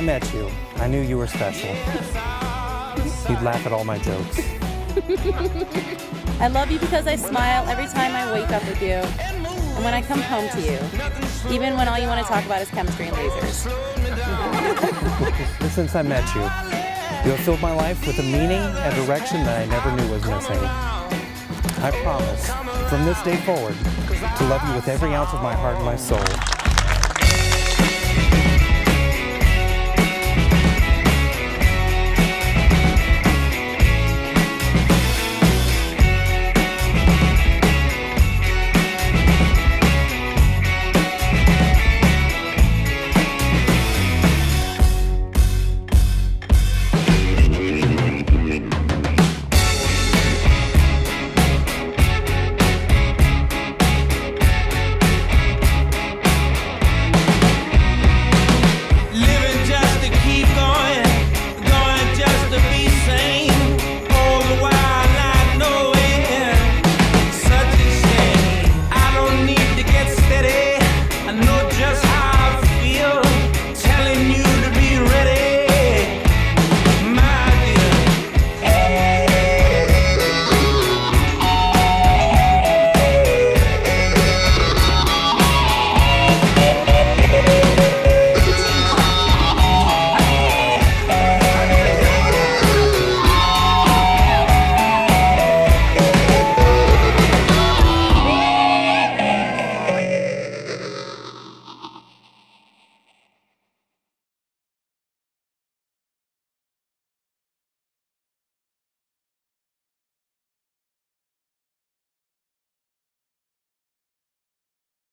met you, I knew you were special. You'd laugh at all my jokes. I love you because I smile every time I wake up with you, and when I come home to you, even when all you want to talk about is chemistry and lasers. Since I met you, you have filled my life with a meaning and direction that I never knew was missing. I promise, from this day forward, to love you with every ounce of my heart and my soul.